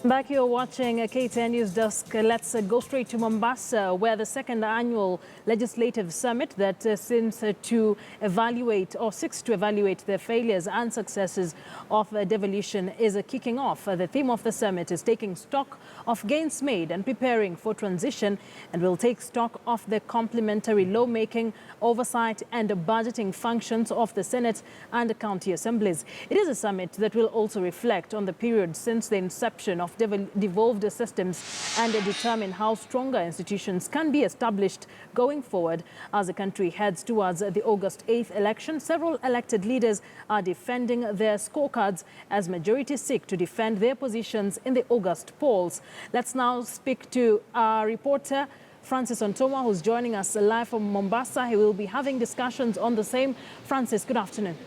Back here watching KTN Newsdesk, let's go straight to Mombasa, where the second annual legislative summit that seeks to evaluate the failures and successes of devolution is kicking off. The theme of the summit is taking stock of gains made and preparing for transition, and will take stock of the complementary lawmaking, oversight and budgeting functions of the Senate and the county assemblies. It is a summit that will also reflect on the period since the inception of devolved systems and determine how stronger institutions can be established going forward. As the country heads towards the August 8th election, several elected leaders are defending their scorecards as majorities seek to defend their positions in the August polls. Let's now speak to our reporter Francis Ontoma, who's joining us live from Mombasa. He will be having discussions on the same. Francis, good afternoon.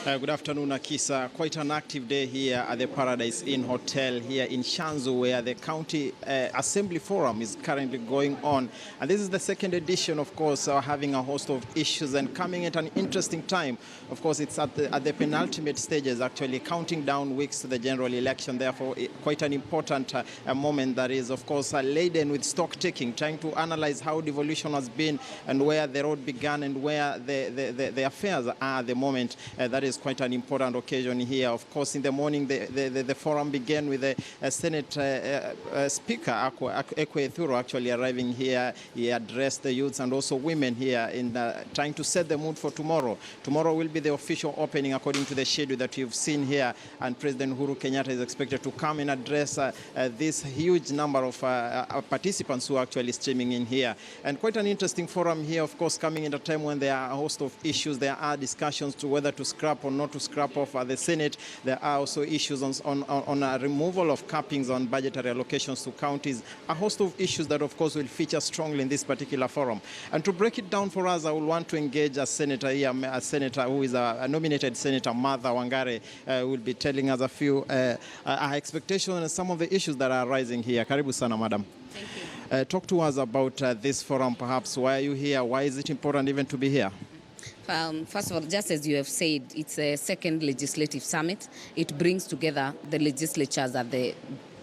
Good afternoon, Akisa. Quite an active day here at the Paradise Inn Hotel here in Shanzu, where the County Assembly Forum is currently going on. And this is the second edition, of course, having a host of issues and coming at an interesting time. Of course, it's at the penultimate stages, actually, counting down weeks to the general election. Therefore, quite an important moment that is, of course, laden with stock taking, trying to analyze how devolution has been and where the road began and where the affairs are at the moment. That is quite an important occasion here. Of course, in the morning, the forum began with the Senate Speaker, Ekwe Thuro, actually arriving here. He addressed the youths and also women here in trying to set the mood for tomorrow. Tomorrow will be the official opening according to the schedule that you've seen here, and President Uhuru Kenyatta is expected to come and address this huge number of participants who are actually streaming in here. And quite an interesting forum here, of course, coming at a time when there are a host of issues. There are discussions to whether to scrap or not to scrap off the Senate. There are also issues on a removal of cappings on budgetary allocations to counties. A host of issues that, of course, will feature strongly in this particular forum. And to break it down for us, I will want to engage a senator here, a senator who is a nominated Senator Martha Wangare, will be telling us a few our expectations and some of the issues that are rising here. Karibu sana, madam. Thank you. Talk to us about this forum, perhaps. Why are you here? Why is it important even to be here? First of all, just as you have said, it's a second legislative summit. It brings together the legislatures at the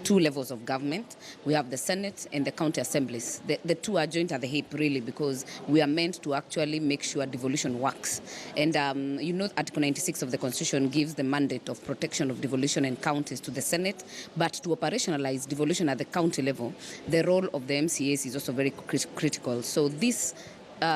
two levels of government. We have the Senate and the county assemblies. The two are joined at the hip, really, because we are meant to actually make sure devolution works. And Article 96 of the Constitution gives the mandate of protection of devolution in counties to the Senate, but to operationalize devolution at the county level, the role of the MCAs is also very critical. So this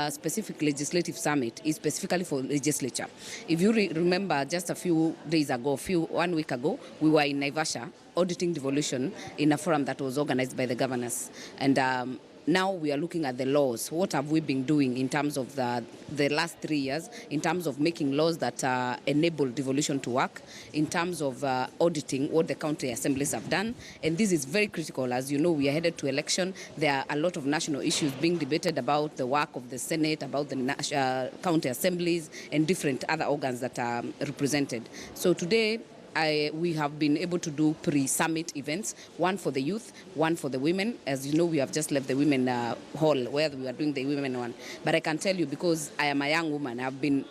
specific legislative summit is specifically for legislature. If you remember, just a few days ago, 1 week ago, we were in Naivasha auditing devolution in a forum that was organized by the governors. And now we are looking at the laws. What have we been doing in terms of the last 3 years, in terms of making laws that enable devolution to work, in terms of auditing what the county assemblies have done. And this is very critical. As you know, we are headed to election. There are a lot of national issues being debated about the work of the Senate, about the county assemblies, and different other organs that are represented. So today, we have been able to do pre-summit events, one for the youth, one for the women. As you know, we have just left the women hall where we are doing the women one. But I can tell you, because I am a young woman,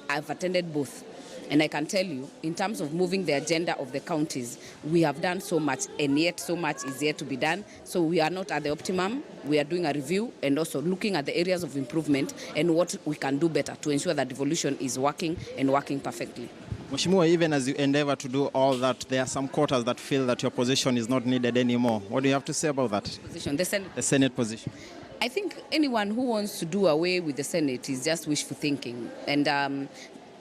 I've attended both. And I can tell you, in terms of moving the agenda of the counties, we have done so much, and yet so much is yet to be done. So we are not at the optimum. We are doing a review and also looking at the areas of improvement and what we can do better to ensure that devolution is working and working perfectly. Mheshimiwa, even as you endeavor to do all that, there are some quarters that feel that your position is not needed anymore. What do you have to say about that? Position, the Senate position. I think anyone who wants to do away with the Senate is just wishful thinking. And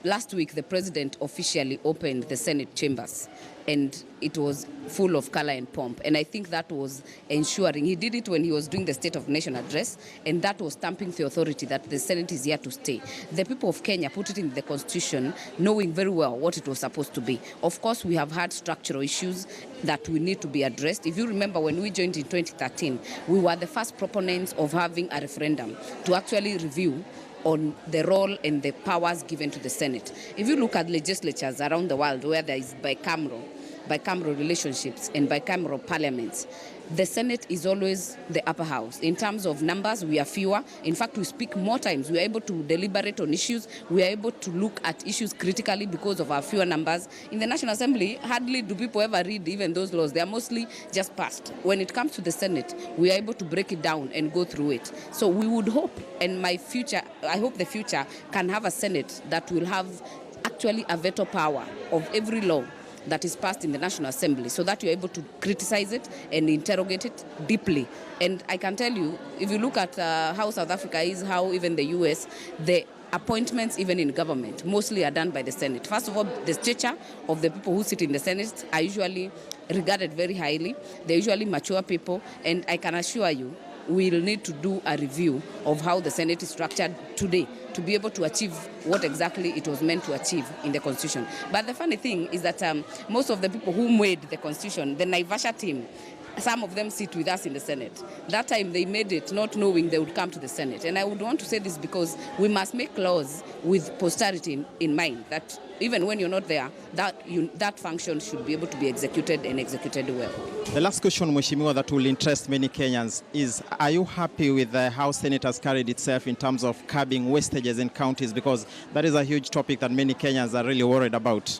last week, the president officially opened the Senate chambers, and it was full of color and pomp. And I think that was ensuring, he did it when he was doing the State of Nation address, and that was stamping the authority that the Senate is here to stay. The people of Kenya put it in the Constitution, knowing very well what it was supposed to be. Of course, we have had structural issues that we need to be addressed. If you remember, when we joined in 2013, we were the first proponents of having a referendum to actually review on the role and the powers given to the Senate. If you look at legislatures around the world where there is bicameral relationships and bicameral parliaments, the Senate is always the upper house. In terms of numbers, we are fewer. In fact, we speak more times. We are able to deliberate on issues. We are able to look at issues critically because of our fewer numbers. In the National Assembly, hardly do people ever read even those laws. They are mostly just passed. When it comes to the Senate, we are able to break it down and go through it. So we would hope, and I hope the future can have a Senate that will have actually a veto power of every law that is passed in the National Assembly, so that you're able to criticize it and interrogate it deeply. And I can tell you, if you look at how South Africa is, how even the US, the appointments even in government mostly are done by the Senate. First of all, the stature of the people who sit in the Senate are usually regarded very highly. They're usually mature people, and I can assure you, we'll need to do a review of how the Senate is structured today to be able to achieve what exactly it was meant to achieve in the Constitution. But the funny thing is that most of the people who made the Constitution, the Naivasha team, some of them sit with us in the Senate. That time they made it not knowing they would come to the Senate. And I would want to say this because we must make laws with posterity in mind, that even when you're not there, that function should be able to be executed and executed well. The last question, Mheshimiwa, that will interest many Kenyans is, are you happy with how Senate has carried itself in terms of curbing wastages in counties? Because that is a huge topic that many Kenyans are really worried about.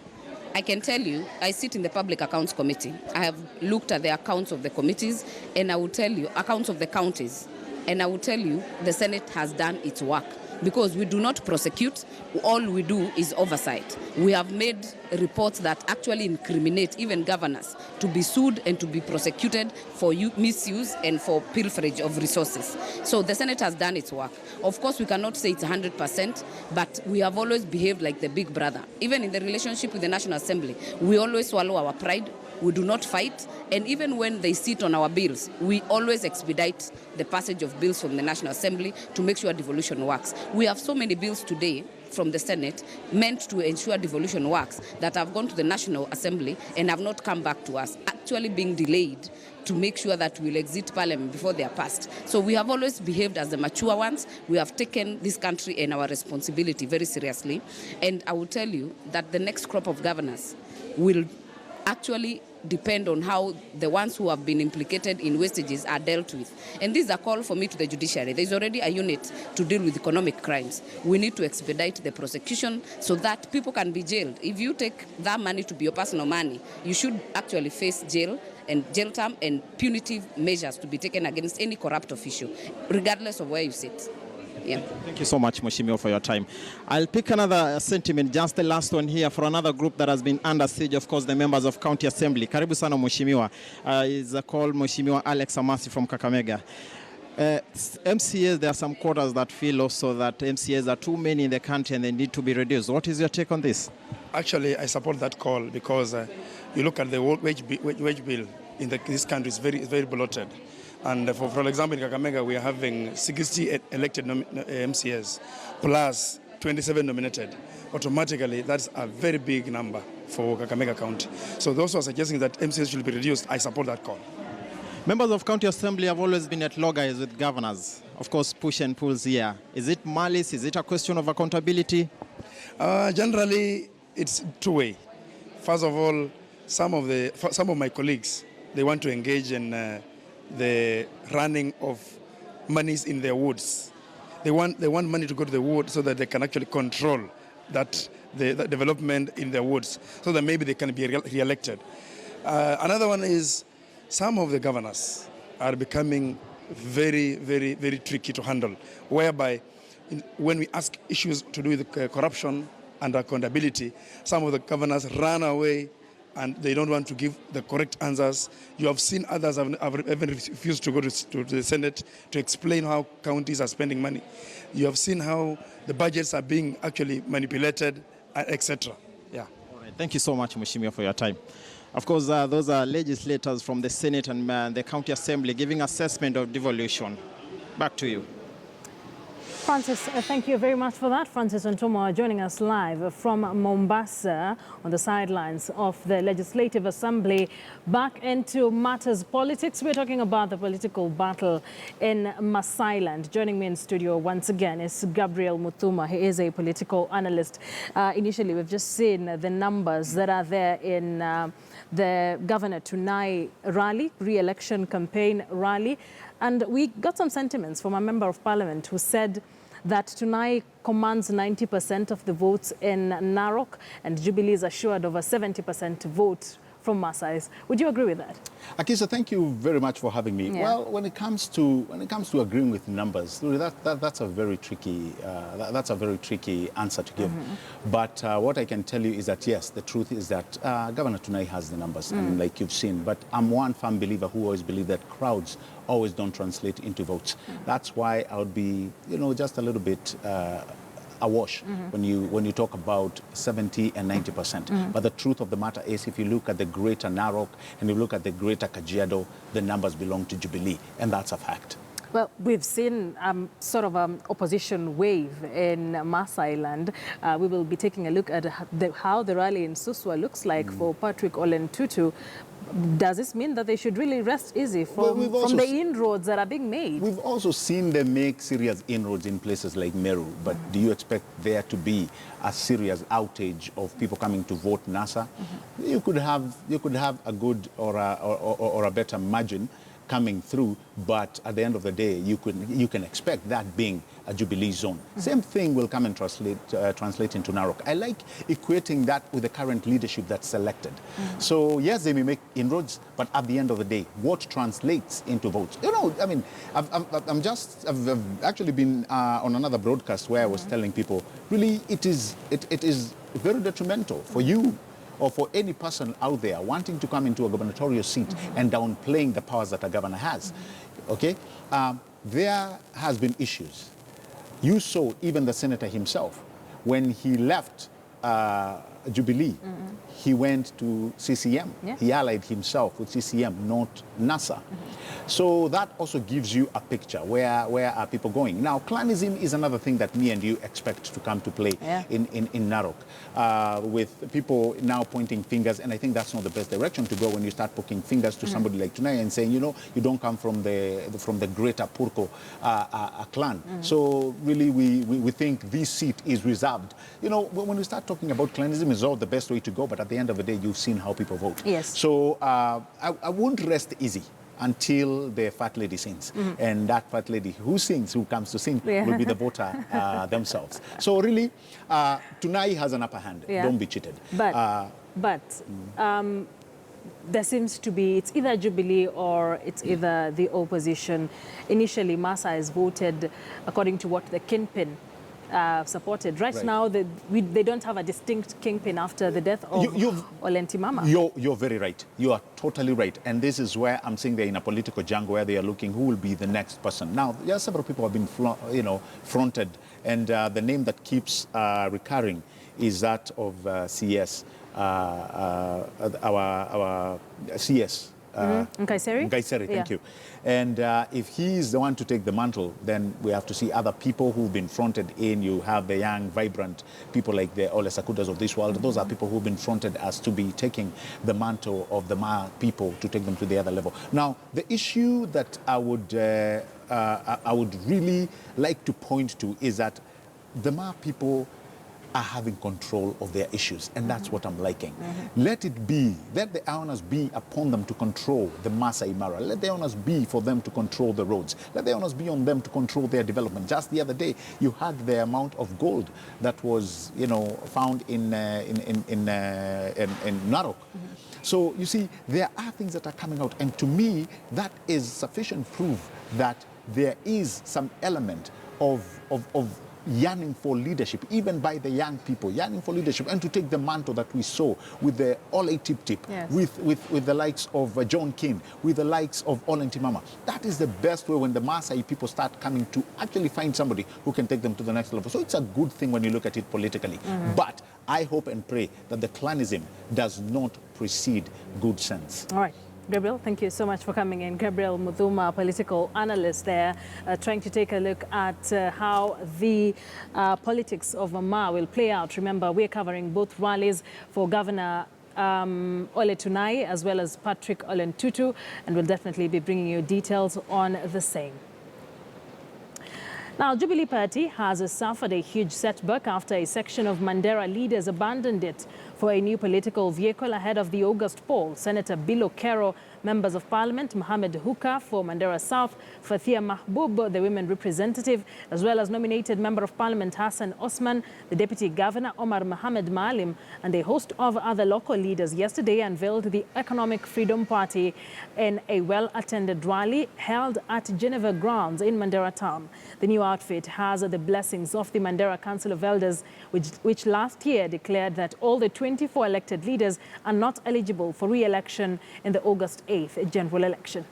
I can tell you, I sit in the Public Accounts Committee. I have looked at the accounts of the committees, and I will tell you, accounts of the counties, and I will tell you, the Senate has done its work. Because we do not prosecute, all we do is oversight. We have made reports that actually incriminate even governors to be sued and to be prosecuted for misuse and for pilferage of resources. So the Senate has done its work. Of course, we cannot say it's 100%, but we have always behaved like the big brother. Even in the relationship with the National Assembly, we always swallow our pride. We do not fight, and even when they sit on our bills, we always expedite the passage of bills from the National Assembly to make sure devolution works. We have so many bills today from the Senate meant to ensure devolution works that have gone to the National Assembly and have not come back to us, actually being delayed to make sure that we'll exit Parliament before they are passed. So we have always behaved as the mature ones. We have taken this country and our responsibility very seriously, and I will tell you that the next crop of governors will actually depend on how the ones who have been implicated in wastages are dealt with. And this is a call for me to the judiciary. There's already a unit to deal with economic crimes. We need to expedite the prosecution so that people can be jailed. If you take that money to be your personal money, you should actually face jail and jail term and punitive measures to be taken against any corrupt official, regardless of where you sit. Yeah. Thank you so much, Mheshimiwa, for your time. I'll pick another sentiment, just the last one here, for another group that has been under siege, of course, the members of County Assembly. Karibu sana, Mheshimiwa. Is a call, Mheshimiwa Alex Amasi from Kakamega. MCAs, there are some quarters that feel also that MCAs are too many in the country and they need to be reduced. What is your take on this? Actually, I support that call because you look at the wage bill in this country is very bloated. And for example, in Kakamega, we are having 60 elected MCAs plus 27 nominated. Automatically, that's a very big number for Kakamega County. So those who are suggesting that MCAs should be reduced, I support that call. Members of County Assembly have always been at loggerheads with governors. Of course, push and pulls here. Is it malice? Is it a question of accountability? Generally, it's two-way. First of all, some of my colleagues, they want to engage in the running of monies in their wards. They want money to go to the ward so that they can actually control that the development in their wards, so that maybe they can be re-elected. Another one is some of the governors are becoming very tricky to handle, whereby when we ask issues to do with corruption and accountability, some of the governors run away and they don't want to give the correct answers. You have seen others have even refused to go to the Senate to explain how counties are spending money. You have seen how the budgets are being actually manipulated, etc. Yeah. All right. Thank you so much, Mheshimiwa, for your time. Of course, those are legislators from the Senate and the County Assembly giving assessment of devolution. Back to you. Francis, thank you very much for that. Francis Ntomo joining us live from Mombasa on the sidelines of the Legislative Assembly. Back into matters politics, we're talking about the political battle in Masailand. Joining me in studio once again is Gabriel Muthuma. He is a political analyst. Initially, we've just seen the numbers that are there in the Governor Tunai rally, re-election campaign rally. And we got some sentiments from a member of parliament who said that Tunai commands 90% of the votes in Narok and Jubilee is assured of a 70% vote from Maasais. Would you agree with that? Akisa, thank you very much for having me. Yeah. Well, when it comes to agreeing with numbers, that's a very tricky answer to give. But what I can tell you is that yes, the truth is that Governor Tunai has the numbers, and like you've seen. But I'm one firm believer who always believe that crowds always don't translate into votes. That's why I would be, just a little bit awash when you talk about 70 and 90%. But the truth of the matter is, if you look at the greater Narok and you look at the greater Kajiado, the numbers belong to Jubilee, and that's a fact. Well, we've seen sort of an opposition wave in Masailand. We will be taking a look at how the rally in Suswa looks like for Patrick Ole Ntutu. Does this mean that they should really rest easy from the inroads that are being made? We've also seen them make serious inroads in places like Meru, but do you expect there to be a serious outage of people coming to vote NASA? You could have a good or a better margin coming through, but at the end of the day, you can expect that being a Jubilee zone. Same thing will come and translate into Narok. I like equating that with the current leadership that's selected. So yes, they may make inroads, but at the end of the day, what translates into votes? I mean, I've actually been on another broadcast where I was telling people, really, it is very detrimental for you or for any person out there wanting to come into a gubernatorial seat and downplaying the powers that a governor has. Okay? There has been issues. You saw even the senator himself, when he left Jubilee, he went to CCM. Yeah. He allied himself with CCM, not NASA. So that also gives you a picture. Where are people going? Now, clanism is another thing that me and you expect to come to play in Narok, with people now pointing fingers, and I think that's not the best direction to go when you start poking fingers to somebody like Tunai and saying, you don't come from the greater Purko clan. So really, we think this seat is reserved. When we start talking about clanism, is all the best way to go, but at the end of the day, you've seen how people vote. Yes. So I won't rest easy until the fat lady sings. And that fat lady who sings, who comes to sing, will be the voter themselves. So really, Tunai has an upper hand. Don't be cheated. But there seems to be, it's either Jubilee or it's either the opposition. Initially, Maasais voted according to what the kingpin supported. Right now, they don't have a distinct kingpin after the death of Ole Ntimama. You're very right. You are totally right. And this is where I'm saying they're in a political jungle where they are looking who will be the next person. Now, there are several people who have been fronted, and the name that keeps recurring is that of CS, our CS. Nkaiseri, thank you. And if he's the one to take the mantle, then we have to see other people who've been fronted in. You have the young, vibrant people like the Ole Sakudas of this world. Those are people who've been fronted as to be taking the mantle of the Ma people to take them to the other level. Now, the issue that I would really like to point to is that the Ma people are having control of their issues, and that's what I'm liking. Let the onus be upon them to control the Masai Mara. Let the onus be for them to control the roads. Let the onus be on them to control their development. Just the other day, you had the amount of gold that was, found in Narok. So you see, there are things that are coming out, and to me, that is sufficient proof that there is some element of yearning for leadership, even by the young people, yearning for leadership, and to take the mantle that we saw with the Ole Tip-Tip, with the likes of John King, with the likes of Ole Ntimama. That is the best way when the Maasai people start coming to actually find somebody who can take them to the next level. So it's a good thing when you look at it politically. But I hope and pray that the clanism does not precede good sense. All right. Gabriel, thank you so much for coming in. Gabriel Muthuma, political analyst there, trying to take a look at how the politics of Ma will play out. Remember, we're covering both rallies for Governor Ole Tunai as well as Patrick Ole Ntutu, and we'll definitely be bringing you details on the same. Now, Jubilee Party has suffered a huge setback after a section of Mandera leaders abandoned it for a new political vehicle ahead of the August poll. Senator Bilo Kero, members of Parliament, Mohamed Huka for Mandera South, Fathia Mahbub, the women representative, as well as nominated Member of Parliament Hassan Osman, the Deputy Governor Omar Mohamed Maalim, and a host of other local leaders yesterday unveiled the Economic Freedom Party in a well-attended rally held at Geneva Grounds in Mandera town. The new outfit has the blessings of the Mandera Council of Elders, which last year declared that all the 24 elected leaders are not eligible for re-election in the August 8th general election.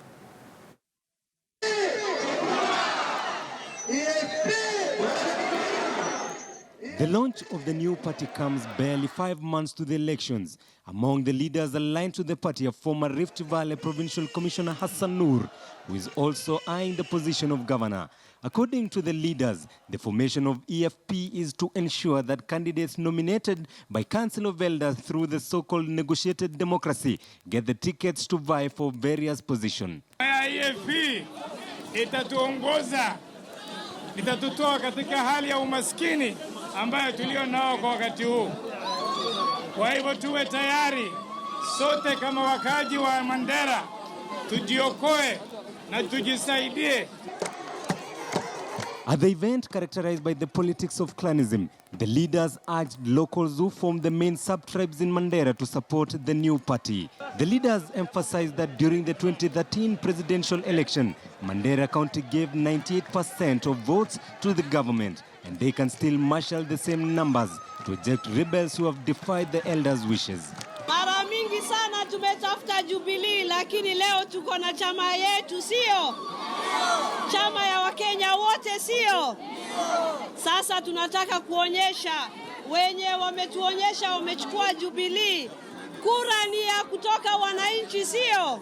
The launch of the new party comes barely 5 months to the elections. Among the leaders aligned to the party are former Rift Valley Provincial Commissioner Hassan Noor, who is also eyeing the position of governor. According to the leaders, the formation of EFP is to ensure that candidates nominated by Council of Elders through the so-called negotiated democracy get the tickets to vie for various positions. EFP itatuongoza, itatutoa katika hali ya umaskini ambayo tulio nao kwa wakati huu. Kwa hivyo tuwe tayari sote kama wakaji wa Mandera, tujiokoe na tujisaidie. At the event characterized by the politics of clanism, the leaders urged locals who form the main sub-tribes in Mandera to support the new party. The leaders emphasized that during the 2013 presidential election, Mandera County gave 98% of votes to the government, and they can still marshal the same numbers to eject rebels who have defied the elders' wishes. Mara mingi sana tumetafuta Jubilee, lakini leo tuko na chama yetu, sio? Chama ya Wakenya wote, sio? Sasa tunataka kuonyesha wenye wametuonyesha wamechukua Jubilee, kura ni ya kutoka wananchi, sio?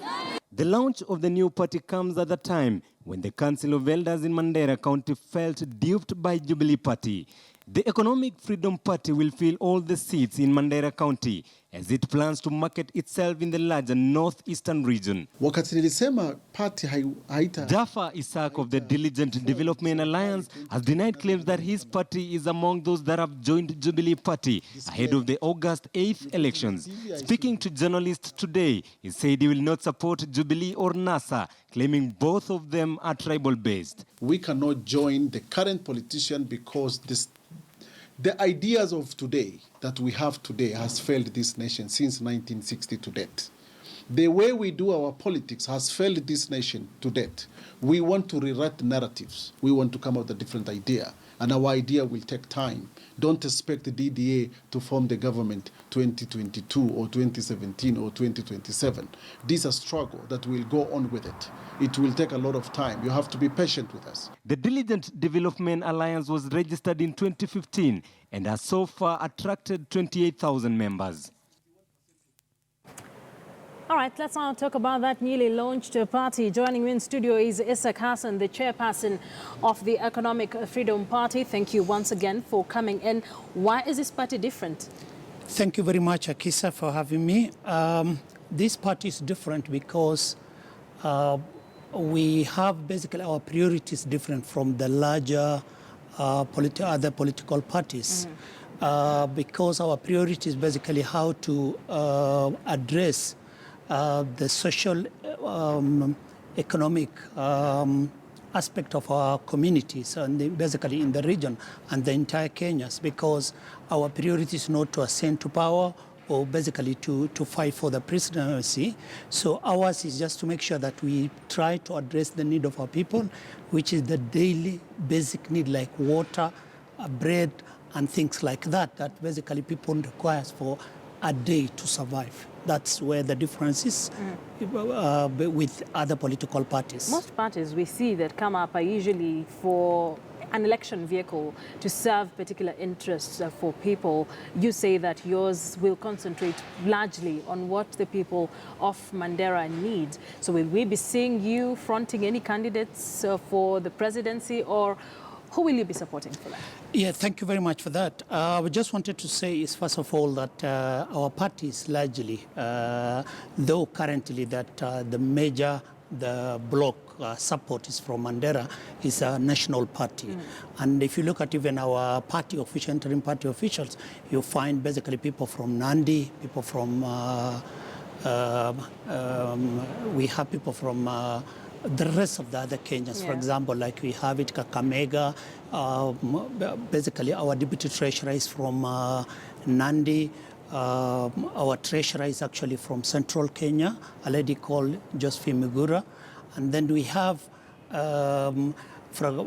The launch of the new party comes at a time when the Council of Elders in Mandera County felt duped by Jubilee Party. The Economic Freedom Party will fill all the seats in Mandera County as it plans to market itself in the larger northeastern region. Wakati nilisema party haita. Jaffa Isaac of the Diligent Development Alliance has denied claims that his party is among those that have joined Jubilee Party ahead of the August 8th elections. Speaking to journalists today, he said he will not support Jubilee or NASA, claiming both of them are tribal-based. We cannot join the current politician because the ideas of today that we have today has failed this nation since 1960 to date. The way we do our politics has failed this nation to date. We want to rewrite narratives. We want to come up with a different idea, and our idea will take time. Don't expect the DDA to form the government 2022 or 2017 or 2027. This is a struggle that will go on with it. It will take a lot of time. You have to be patient with us. The Diligent Development Alliance was registered in 2015 and has so far attracted 28,000 members. All right, let's now talk about that newly launched party. Joining me in studio is Isaac Hassan, the chairperson of the Economic Freedom Party. Thank you once again for coming in. Why is this party different? Thank you very much, Akisa, for having me. This party is different because we have basically our priorities different from the larger other political parties. Because our priority is basically how to address the social, economic aspect of our communities, and basically in the region and the entire Kenya, because our priority is not to ascend to power or basically to fight for the presidency. So ours is just to make sure that we try to address the need of our people, which is the daily basic need like water, bread, and things like that, that basically people require for a day to survive. That's where the difference is with other political parties. Most parties we see that come up are usually for an election vehicle to serve particular interests for people. You say that yours will concentrate largely on what the people of Mandera need. So will we be seeing you fronting any candidates for the presidency, or who will you be supporting for that? Yeah, thank you very much for that. We just wanted to say is, first of all, that our party is largely, though currently that the bloc support is from Mandera, is a national party. And if you look at even our party official, interim party officials, you find basically people from Nandi, people from, we have people from the rest of the other Kenyans. For example, like we have it Kakamega, basically our deputy treasurer is from Nandi. Our treasurer is actually from Central Kenya, a lady called Josephine Migura. And then we have from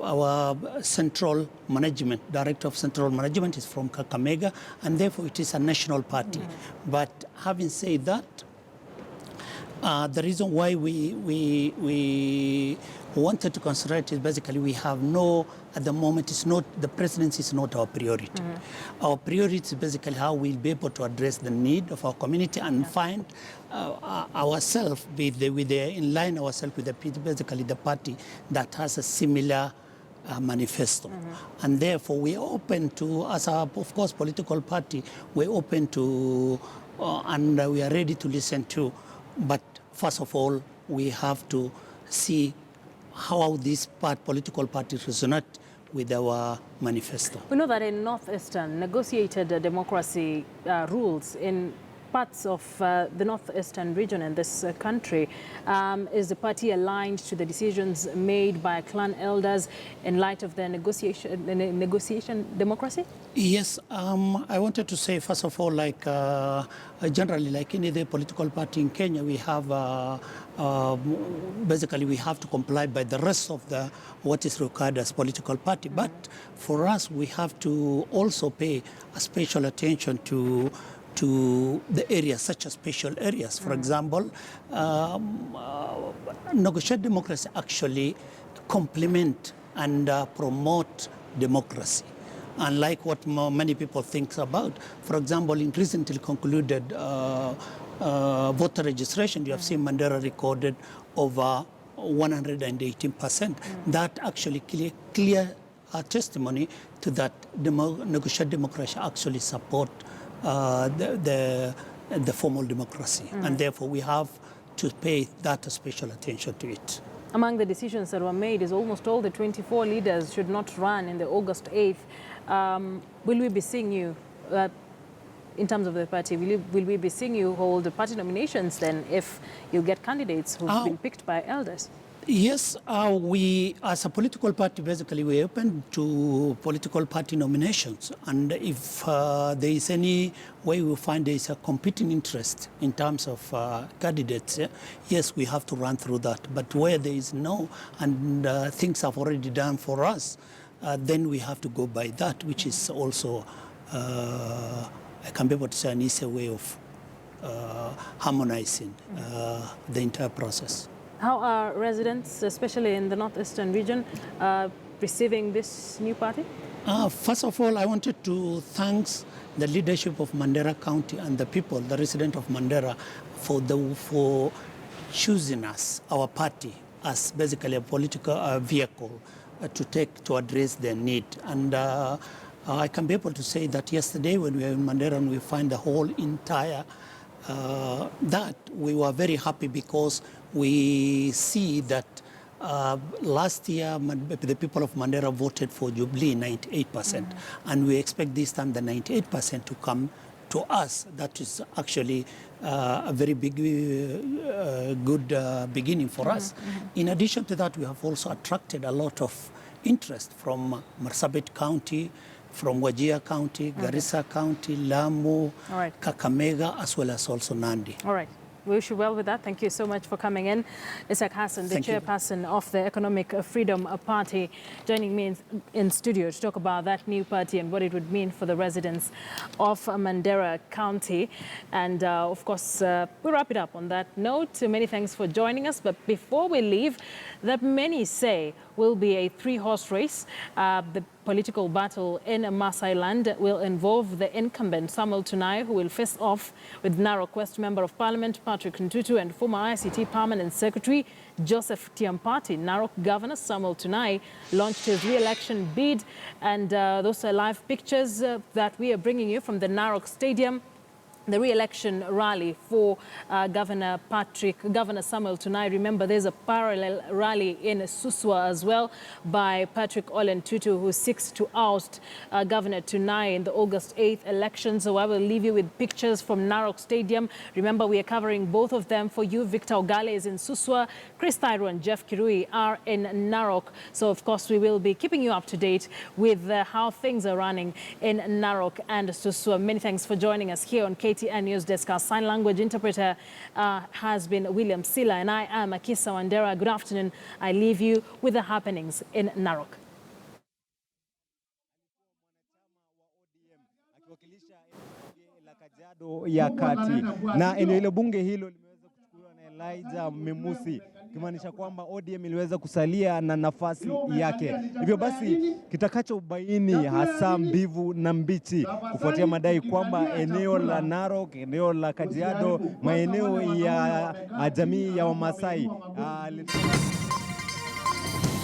our central management, director of central management is from Kakamega, and therefore it is a national party. But having said that, the reason why we wanted to concentrate is basically we have no, at the moment, it's not, the presidency is not our priority. Our priority is basically how we'll be able to address the need of our community and find ourselves in line ourselves with basically the party that has a similar manifesto. And therefore we are open to, as a, of course, political party, we're open to, and we are ready to listen to, but first of all, we have to see how this political party resonate with our manifesto. We know that in Northeastern, negotiated democracy rules in parts of the Northeastern region in this country. Is the party aligned to the decisions made by clan elders in light of the negotiation democracy? Yes, I wanted to say, first of all, like generally, like any other political party in Kenya, we have basically we have to comply by the rest of the what is required as political party. But for us, we have to also pay a special attention to the areas, such as special areas. For example, negotiated democracy actually complement and promote democracy. Unlike what many people think about. For example, in recently concluded voter registration, you have seen Mandera recorded over 118%. That actually clear testimony to that negotiated democracy actually support the formal democracy. And therefore we have to pay that special attention to it. Among the decisions that were made is almost all the 24 leaders should not run in the August 8th. Will we be seeing you, in terms of the party, will we be seeing you hold the party nominations then if you get candidates who've been picked by elders? Yes, we, as a political party, basically we're open to political party nominations. And if there is any way we find there is a competing interest in terms of candidates, yes, we have to run through that. But where there is no, and things have already done for us, then we have to go by that, which is also, I can be able to say, an easier way of harmonizing the entire process. How are residents, especially in the Northeastern region, receiving this new party? First of all, I wanted to thank the leadership of Mandera County and the people, the residents of Mandera, for choosing us, our party, as basically a political vehicle to address their need. And I can be able to say that yesterday when we were in Mandera and we find the whole entire that we were very happy because we see that last year the people of Mandera voted for Jubilee 98%, and we expect this time the 98% to come to us. That is actually a very big, good beginning for us. In addition to that, we have also attracted a lot of interest from Marsabit County, from Wajir County, Garissa County, Lamu, Kakamega, as well as also Nandi. All right. We wish you well with that. Thank you so much for coming in. Isaac Hassan, the chairperson of the Economic Freedom Party, joining me in studio to talk about that new party and what it would mean for the residents of Mandera County. And of course, we'll wrap it up on that note. Many thanks for joining us. But before we leave, that many say will be a three-horse race. The political battle in Maasai land will involve the incumbent Samuel Tunai, who will face off with Narok West Member of Parliament Patrick Ntutu and former ICT Permanent Secretary Joseph Tiampati. Narok Governor Samuel Tunai launched his re-election bid, and those are live pictures that we are bringing you from the Narok Stadium. The re-election rally for Governor Samuel Tunai. Remember, there's a parallel rally in Suswa as well by Patrick Ole Ntutu, who seeks to oust Governor Tunai in the August 8th election. So I will leave you with pictures from Narok Stadium. Remember, we are covering both of them for you. Victor Ogale is in Suswa. Chris Thairo and Jeff Kirui are in Narok. So, of course, we will be keeping you up to date with how things are running in Narok and Suswa. Many thanks for joining us here on KTN Newsdesk. Our sign language interpreter has been William Silla, and I am Akisa Mandera. Good afternoon. I leave you with the happenings in Narok. Ya kati na eneo hilo bunge hilo limeweza kuchukuliwa na Elijah Memusi, kimaanisha kwamba ODM iliweza kusalia na nafasi yake. Hivyo basi kitakachobaini hasa mbivu na mbichi kufuatia madai kwamba eneo la Narok, eneo la Kajiado, maeneo ya jamii ya Wamasai